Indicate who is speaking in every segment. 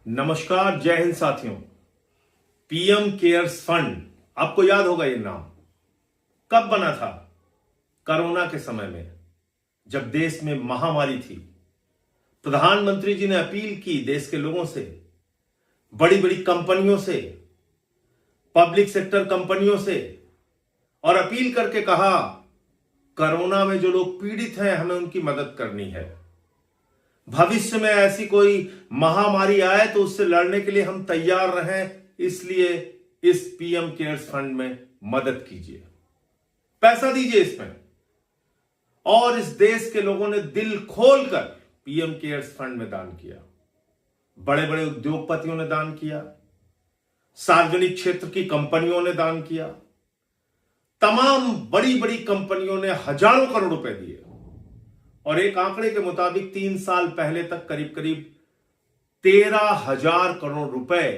Speaker 1: नमस्कार, जय हिंद साथियों। पीएम केयर्स फंड, आपको याद होगा ये नाम कब बना था? कोरोना के समय में, जब देश में महामारी थी। प्रधानमंत्री जी ने अपील की देश के लोगों से, बड़ी बड़ी कंपनियों से, पब्लिक सेक्टर कंपनियों से, और अपील करके कहा कोरोना में जो लोग पीड़ित हैं हमें उनकी मदद करनी है। भविष्य में ऐसी कोई महामारी आए तो उससे लड़ने के लिए हम तैयार रहें, इसलिए इस पीएम केयर्स फंड में मदद कीजिए, पैसा दीजिए इसमें। और इस देश के लोगों ने दिल खोलकर पीएम केयर्स फंड में दान किया। बड़े बड़े उद्योगपतियों ने दान किया, सार्वजनिक क्षेत्र की कंपनियों ने दान किया, तमाम बड़ी बड़ी कंपनियों ने हजारों करोड़ रुपए दिए। और एक आंकड़े के मुताबिक 3 साल पहले तक करीब करीब 13,000 करोड़ रुपए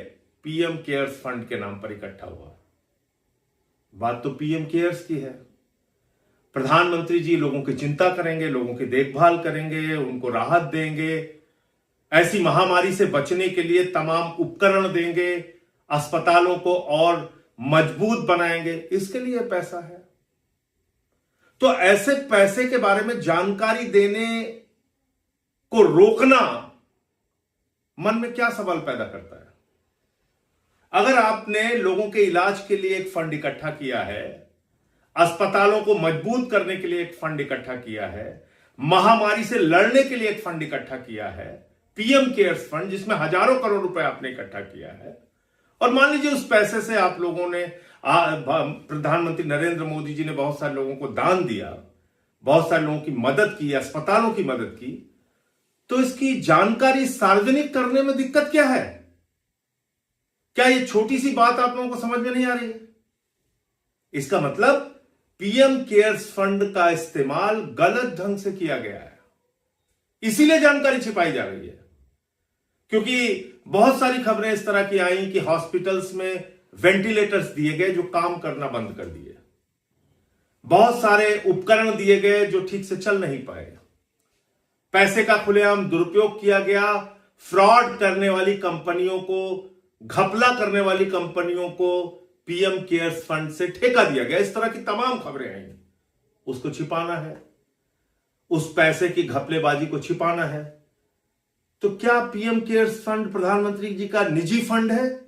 Speaker 1: पीएम केयर्स फंड के नाम पर इकट्ठा हुआ। बात तो पीएम केयर्स की है। प्रधानमंत्री जी लोगों की चिंता करेंगे, लोगों की देखभाल करेंगे, उनको राहत देंगे, ऐसी महामारी से बचने के लिए तमाम उपकरण देंगे, अस्पतालों को और मजबूत बनाएंगे, इसके लिए पैसा है। तो ऐसे पैसे के बारे में जानकारी देने को रोकना मन में क्या सवाल पैदा करता है? अगर आपने लोगों के इलाज के लिए एक फंड इकट्ठा किया है, अस्पतालों को मजबूत करने के लिए एक फंड इकट्ठा किया है, महामारी से लड़ने के लिए एक फंड इकट्ठा किया है, पीएम केयर्स फंड जिसमें हजारों करोड़ रुपए आपने इकट्ठा किया है, और मान लीजिए उस पैसे से आप लोगों ने प्रधानमंत्री नरेंद्र मोदी जी ने बहुत सारे लोगों को दान दिया, बहुत सारे लोगों की मदद की, अस्पतालों की मदद की, तो इसकी जानकारी सार्वजनिक करने में दिक्कत क्या है? क्या ये छोटी सी बात आप लोगों को समझ में नहीं आ रही है? इसका मतलब पीएम केयर्स फंड का इस्तेमाल गलत ढंग से किया गया है, इसीलिए जानकारी छिपाई जा रही है। क्योंकि बहुत सारी खबरें इस तरह की आई कि हॉस्पिटल्स में वेंटिलेटर्स दिए गए जो काम करना बंद कर दिए, बहुत सारे उपकरण दिए गए जो ठीक से चल नहीं पाए, पैसे का खुलेआम दुरुपयोग किया गया, फ्रॉड करने वाली कंपनियों को, घपला करने वाली कंपनियों को पीएम केयर्स फंड से ठेका दिया गया, इस तरह की तमाम खबरें आई। उसको छिपाना है, उस पैसे की घपलेबाजी को छिपाना है। तो क्या पीएम केयर्स फंड प्रधानमंत्री जी का निजी फंड है?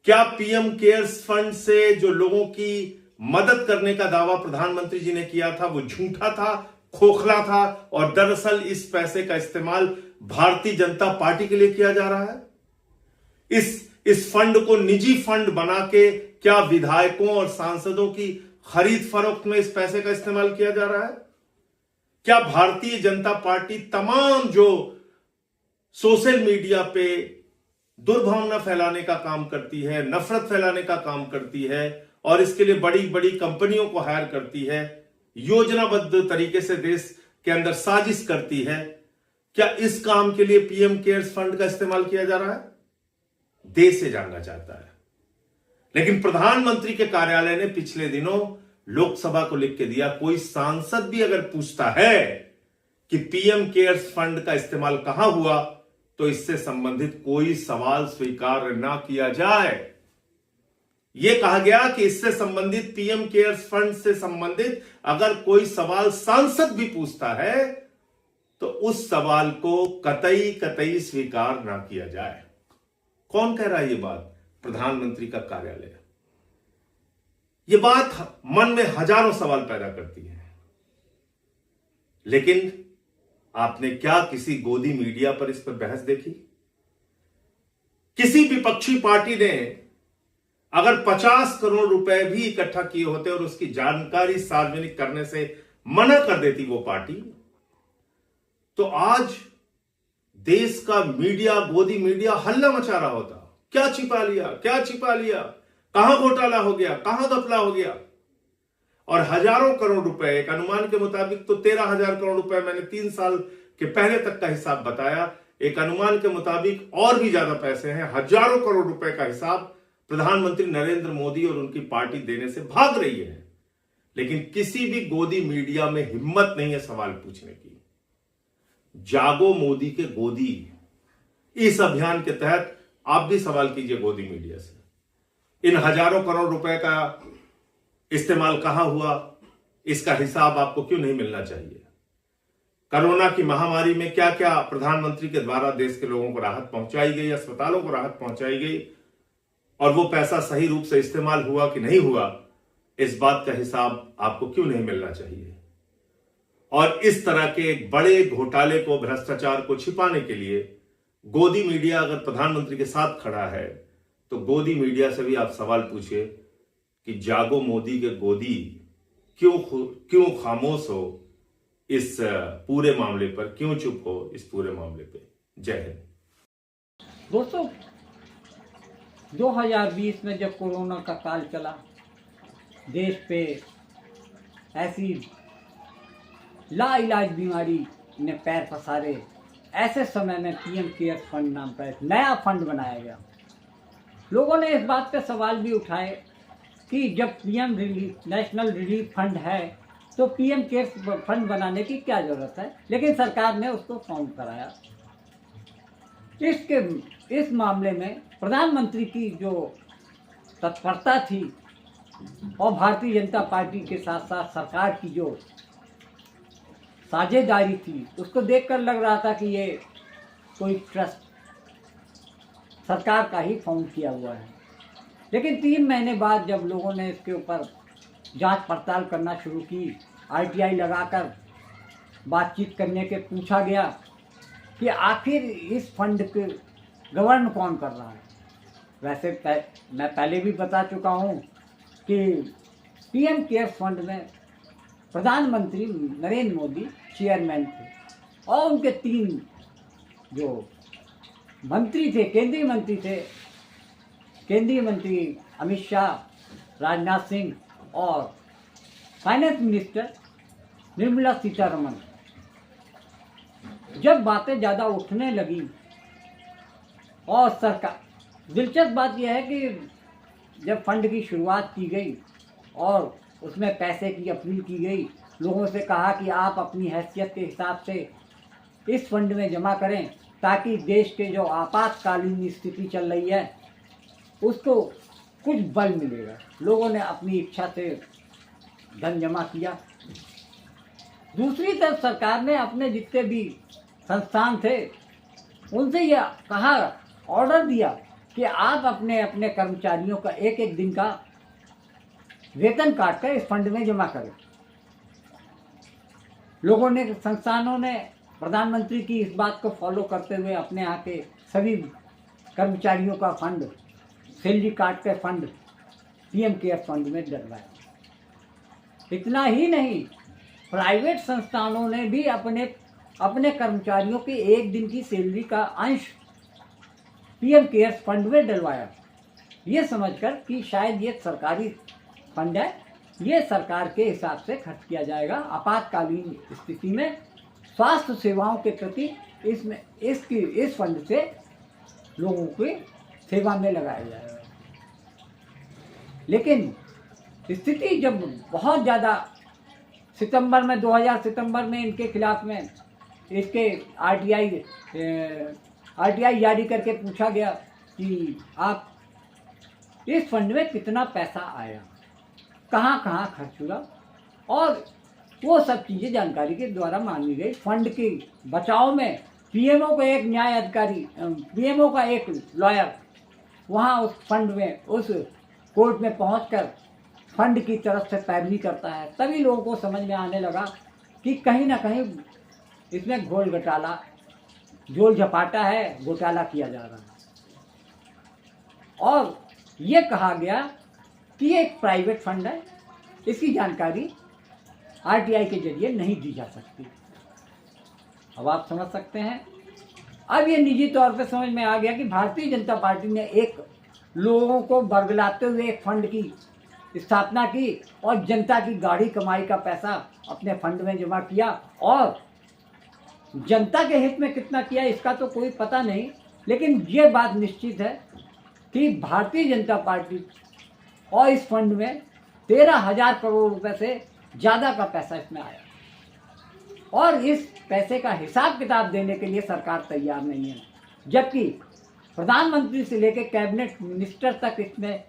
Speaker 1: क्या पीएम केयर्स फंड से जो लोगों की मदद करने का दावा प्रधानमंत्री जी ने किया था वो झूठा था, खोखला था, और दरअसल इस पैसे का इस्तेमाल भारतीय जनता पार्टी के लिए किया जा रहा है? इस फंड को निजी फंड बना के क्या विधायकों और सांसदों की खरीद फरोख्त में इस पैसे का इस्तेमाल किया जा रहा है? क्या भारतीय जनता पार्टी तमाम जो सोशल मीडिया पे दुर्भावना फैलाने का काम करती है, नफरत फैलाने का काम करती है, और इसके लिए बड़ी बड़ी कंपनियों को हायर करती है, योजनाबद्ध तरीके से देश के अंदर साजिश करती है, क्या इस काम के लिए पीएम केयर्स फंड का इस्तेमाल किया जा रहा है? देश से जानना चाहता है। लेकिन प्रधानमंत्री के कार्यालय ने पिछले दिनों लोकसभा को लिख के दिया, कोई सांसद भी अगर पूछता है कि पीएम केयर्स फंड का इस्तेमाल कहां हुआ, तो इससे संबंधित कोई सवाल स्वीकार ना किया जाए। यह कहा गया कि इससे संबंधित, पीएम केयर्स फंड से संबंधित अगर कोई सवाल सांसद भी पूछता है तो उस सवाल को कतई कतई स्वीकार ना किया जाए। कौन कह रहा है ये बात? प्रधानमंत्री का कार्यालय। यह बात मन में हजारों सवाल पैदा करती है। लेकिन आपने क्या किसी गोदी मीडिया पर इस पर बहस देखी? किसी विपक्षी पार्टी ने अगर 50 करोड़ रुपए भी इकट्ठा किए होते और उसकी जानकारी सार्वजनिक करने से मना कर देती वो पार्टी, तो आज देश का मीडिया, गोदी मीडिया हल्ला मचा रहा होता। क्या छिपा लिया, क्या छिपा लिया, कहां घोटाला हो गया, कहां घपला हो गया। और हजारों करोड़ रुपए, एक अनुमान के मुताबिक तो 13,000 करोड़ रुपए, मैंने 3 साल के पहले तक का हिसाब बताया, एक अनुमान के मुताबिक और भी ज्यादा पैसे हैं, हजारों करोड़ रुपए का हिसाब प्रधानमंत्री नरेंद्र मोदी और उनकी पार्टी देने से भाग रही है। लेकिन किसी भी गोदी मीडिया में हिम्मत नहीं है सवाल पूछने की। जागो मोदी के गोदी, इस अभियान के तहत आप भी सवाल कीजिए गोदी मीडिया से, इन हजारों करोड़ रुपए का इस्तेमाल कहां हुआ, इसका हिसाब आपको क्यों नहीं मिलना चाहिए? कोरोना की महामारी में क्या क्या प्रधानमंत्री के द्वारा देश के लोगों को राहत पहुंचाई गई, अस्पतालों को राहत पहुंचाई गई, और वो पैसा सही रूप से इस्तेमाल हुआ कि नहीं हुआ, इस बात का हिसाब आपको क्यों नहीं मिलना चाहिए? और इस तरह के एक बड़े घोटाले को, भ्रष्टाचार को छिपाने के लिए गोदी मीडिया अगर प्रधानमंत्री के साथ खड़ा है, तो गोदी मीडिया से भी आप सवाल पूछिए कि जागो मोदी के गोदी क्यों खामोश हो इस पूरे मामले पर, क्यों चुप हो इस पूरे मामले पे? जय हिंद।
Speaker 2: दोस्तों, 2020 में जब कोरोना का काल चला, देश पे ऐसी लाइलाज बीमारी ने पैर पसारे, ऐसे समय में पीएम केयर्स फंड नाम का एक नया फंड बनाया गया। लोगों ने इस बात पे सवाल भी उठाए कि जब PM relief, national relief fund है, तो पीएम केयर्स फंड बनाने की क्या जरूरत है? लेकिन सरकार ने उसको फाउंड कराया। इस मामले में प्रधानमंत्री की जो तत्परता थी और भारतीय जनता पार्टी के साथ साथ सरकार की जो साझेदारी थी, उसको देखकर लग रहा था कि ये कोई ट्रस्ट सरकार का ही फाउंड किया हुआ है। लेकिन 3 महीने बाद जब लोगों ने इसके ऊपर जांच पड़ताल करना शुरू की, आरटीआई लगाकर बातचीत करने के पूछा गया कि आखिर इस फंड के गवर्न कौन कर रहा है। वैसे मैं पहले भी बता चुका हूँ कि पीएम केयर्स फंड में प्रधानमंत्री नरेंद्र मोदी चेयरमैन थे और उनके 3 जो मंत्री थे, केंद्रीय मंत्री थे, केंद्रीय मंत्री अमित शाह, राजनाथ सिंह और फाइनेंस मिनिस्टर निर्मला सीतारमण। जब बातें ज़्यादा उठने लगी और सरकार, दिलचस्प बात यह है कि जब फंड की शुरुआत की गई और उसमें पैसे की अपील की गई, लोगों से कहा कि आप अपनी हैसियत के हिसाब से इस फंड में जमा करें ताकि देश के जो आपातकालीन स्थिति चल रही है उसको कुछ बल मिलेगा। लोगों ने अपनी इच्छा से धन जमा किया। दूसरी तरफ सरकार ने अपने जितने भी संस्थान थे उनसे यह कहा, ऑर्डर दिया कि आप अपने अपने कर्मचारियों का 1-1 दिन का वेतन काट कर इस फंड में जमा करें। लोगों ने, संस्थानों ने प्रधानमंत्री की इस बात को फॉलो करते हुए अपने यहाँ के सभी कर्मचारियों का फंड, सैलरी काट के फंड पीएम केयर्स फंड में डलवाया। इतना ही नहीं, प्राइवेट संस्थानों ने भी अपने कर्मचारियों के 1 दिन की सैलरी का अंश पीएम केयर्स फंड में डलवाया, ये समझकर कि शायद ये सरकारी फंड है, ये सरकार के हिसाब से खर्च किया जाएगा, आपातकालीन स्थिति में स्वास्थ्य सेवाओं के प्रति इस फंड से लोगों की सेवा में लगाया जाएगा। लेकिन स्थिति जब बहुत ज़्यादा सितंबर में 2000 सितंबर में इनके खिलाफ में इसके आरटीआई जारी करके पूछा गया कि आप इस फंड में कितना पैसा आया, कहाँ कहाँ खर्च हुआ, और वो सब चीज़ें जानकारी के द्वारा मांगी गई। फंड के बचाव में पीएमओ का एक न्याय अधिकारी, पीएमओ का एक लॉयर वहाँ उस फंड में, उस कोर्ट में पहुंचकर फंड की तरफ से पैरवी करता है। तभी लोगों को समझ में आने लगा कि कहीं ना कहीं इसमें झोल झपाटा है, घोटाला किया जा रहा है। और ये कहा गया कि ये एक प्राइवेट फंड है, इसकी जानकारी आरटीआई के जरिए नहीं दी जा सकती। अब आप समझ सकते हैं। अब ये निजी तौर पे समझ में आ गया कि भारतीय जनता पार्टी ने एक लोगों को बरगलाते हुए एक फंड की स्थापना की और जनता की गाढ़ी कमाई का पैसा अपने फंड में जमा किया, और जनता के हित में कितना किया इसका तो कोई पता नहीं, लेकिन ये बात निश्चित है कि भारतीय जनता पार्टी और इस फंड में 13,000 करोड़ रुपए से ज़्यादा का पैसा इसमें आया, और इस पैसे का हिसाब किताब देने के लिए सरकार तैयार नहीं है। जबकि प्रधानमंत्री से लेकर कैबिनेट मिनिस्टर तक इसमें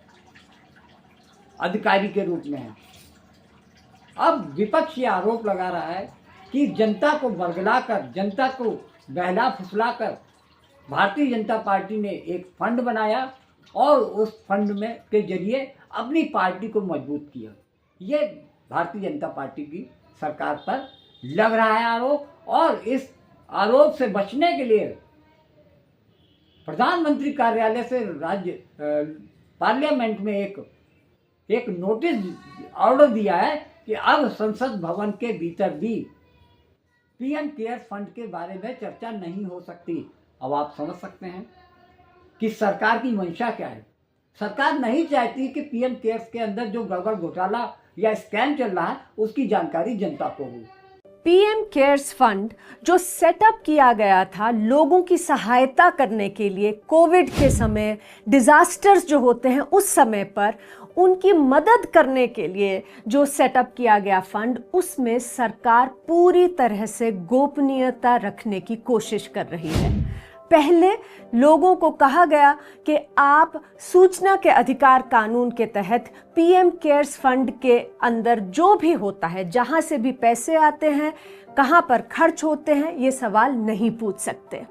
Speaker 2: अधिकारी के रूप में है। अब विपक्ष ये आरोप लगा रहा है कि जनता को बरगलाकर, जनता को बहला फुसलाकर भारतीय जनता पार्टी ने एक फंड बनाया और उस फंड में के जरिए अपनी पार्टी को मजबूत किया। ये भारतीय जनता पार्टी की सरकार पर लग रहा है आरोप, और इस आरोप से बचने के लिए प्रधानमंत्री कार्यालय से राज्य पार्लियामेंट में एक नोटिस ऑर्डर दिया है कि अब संसद भवन के भीतर भी पीएम केयर्स फंड के बारे में चर्चा नहीं हो सकती। अब आप समझ सकते हैं कि सरकार की मंशा क्या है। सरकार नहीं चाहती कि पीएम केयर्स के अंदर जो गड़बड़ घोटाला या स्कैम चल रहा है उसकी जानकारी जनता को हो।
Speaker 3: पीएम केयर्स फंड जो सेटअप किया गया था लोगों की सहायता करने के लिए, कोविड के समय, डिजास्टर्स जो होते हैं उस समय पर उनकी मदद करने के लिए जो सेटअप किया गया फंड, उसमें सरकार पूरी तरह से गोपनीयता रखने की कोशिश कर रही है। पहले लोगों को कहा गया कि आप सूचना के अधिकार कानून के तहत पीएम केयर्स फंड के अंदर जो भी होता है, जहां से भी पैसे आते हैं, कहां पर खर्च होते हैं, ये सवाल नहीं पूछ सकते।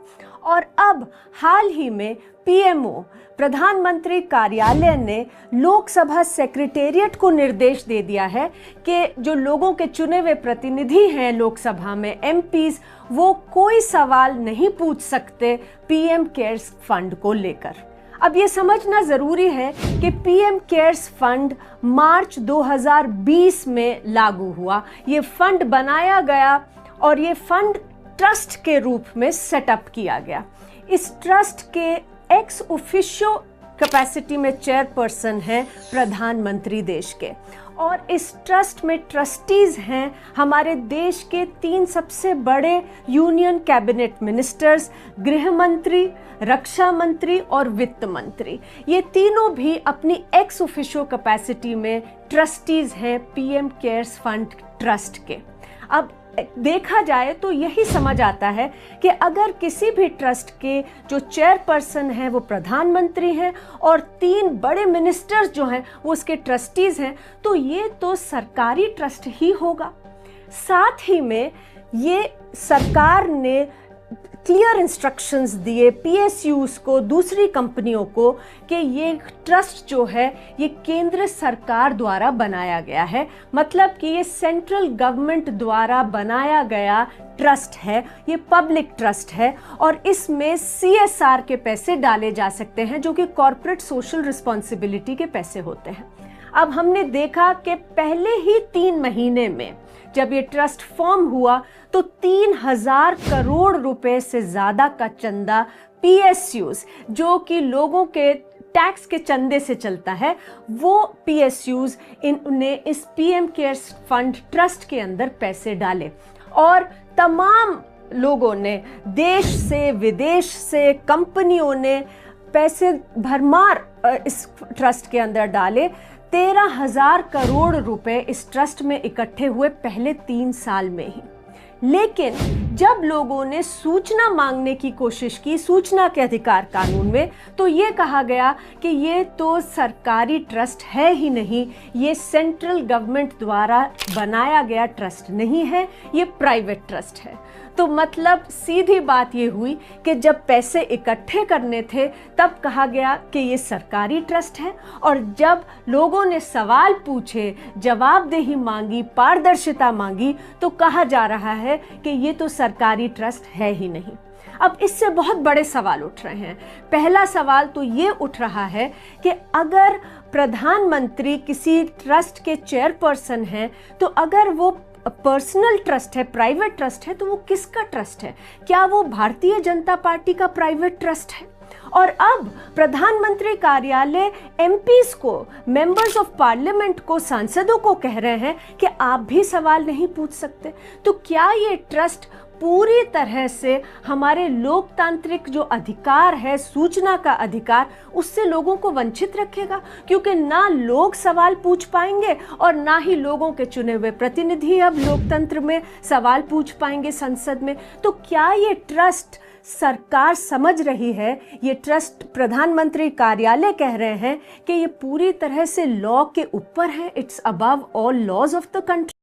Speaker 3: और अब हाल ही में पीएमओ प्रधानमंत्री कार्यालय ने लोकसभा सेक्रेटेरिएट को निर्देश दे दिया है कि जो लोगों के चुने हुए प्रतिनिधि हैं लोकसभा में, एमपीज, वो कोई सवाल नहीं पूछ सकते पीएम केयर्स फंड को लेकर। अब ये समझना जरूरी है कि पीएम केयर्स फंड मार्च 2020 में लागू हुआ। ये फंड बनाया गया और ये फंड ट्रस्ट के रूप में सेटअप किया गया। इस ट्रस्ट के एक्स ऑफिशियो कैपेसिटी में चेयरपर्सन हैं प्रधानमंत्री देश के, और इस ट्रस्ट में ट्रस्टीज हैं हमारे देश के 3 सबसे बड़े यूनियन कैबिनेट मिनिस्टर्स, गृह मंत्री, रक्षा मंत्री और वित्त मंत्री। ये तीनों भी अपनी एक्स ऑफिशियो कैपेसिटी में ट्रस्टीज हैं पीएम केयर्स फंड ट्रस्ट के। अब देखा जाए तो यही समझ आता है कि अगर किसी भी ट्रस्ट के जो चेयरपर्सन हैं वो प्रधानमंत्री हैं और 3 बड़े मिनिस्टर्स जो हैं वो उसके ट्रस्टीज हैं, तो ये तो सरकारी ट्रस्ट ही होगा। साथ ही में ये सरकार ने क्लियर इंस्ट्रक्शंस दिए पीएसयूज को, दूसरी कंपनियों को, कि ये ट्रस्ट जो है ये केंद्र सरकार द्वारा बनाया गया है, मतलब कि ये सेंट्रल गवर्नमेंट द्वारा बनाया गया ट्रस्ट है, ये पब्लिक ट्रस्ट है और इसमें सीएसआर के पैसे डाले जा सकते हैं जो कि कॉर्पोरेट सोशल रिस्पॉन्सिबिलिटी के पैसे होते हैं। अब हमने देखा कि पहले ही 3 महीने में जब ये ट्रस्ट फॉर्म हुआ तो 3000 करोड़ रुपए से ज्यादा का चंदा पीएसयूज, जो कि लोगों के टैक्स के चंदे से चलता है, वो पीएसयूज इन्होंने इस पीएम केयर्स फंड ट्रस्ट के अंदर पैसे डाले और तमाम लोगों ने, देश से विदेश से कंपनियों ने पैसे भरमार इस ट्रस्ट के अंदर डाले। 13,000 करोड़ रुपए इस ट्रस्ट में इकट्ठे हुए पहले 3 साल में ही। लेकिन जब लोगों ने सूचना मांगने की कोशिश की सूचना के अधिकार कानून में, तो ये कहा गया कि ये तो सरकारी ट्रस्ट है ही नहीं, ये सेंट्रल गवर्नमेंट द्वारा बनाया गया ट्रस्ट नहीं है, ये प्राइवेट ट्रस्ट है। तो मतलब सीधी बात ये हुई कि जब पैसे इकट्ठे करने थे तब कहा गया कि ये सरकारी ट्रस्ट है, और जब लोगों ने सवाल पूछे, जवाबदेही मांगी, पारदर्शिता मांगी, तो कहा जा रहा है कि ये तो सरकारी ट्रस्ट है ही नहीं। अब इससे बहुत बड़े सवाल उठ रहे हैं। पहला सवाल तो ये उठ रहा है कि अगर प्रधानमंत्री किसी ट्रस्ट के चेयरपर्सन हैं, तो अगर वो पर्सनल ट्रस्ट है, प्राइवेट ट्रस्ट है, तो वो किसका ट्रस्ट है? क्या वो भारतीय जनता पार्टी का प्राइवेट ट्रस्ट है? और अब प्रधानमंत्री कार्यालय एमपीज को, मेंबर्स ऑफ पार्लियामेंट को, सांसदों को कह रहे हैं कि आप भी सवाल नहीं पूछ सकते। तो क्या ये ट्रस्ट पूरी तरह से हमारे लोकतांत्रिक जो अधिकार है, सूचना का अधिकार, उससे लोगों को वंचित रखेगा? क्योंकि ना लोग सवाल पूछ पाएंगे और ना ही लोगों के चुने हुए प्रतिनिधि अब लोकतंत्र में सवाल पूछ पाएंगे संसद में। तो क्या ये ट्रस्ट सरकार समझ रही है, ये ट्रस्ट प्रधानमंत्री कार्यालय कह रहे हैं कि ये पूरी तरह से लॉ के ऊपर है, it's above all laws of the country.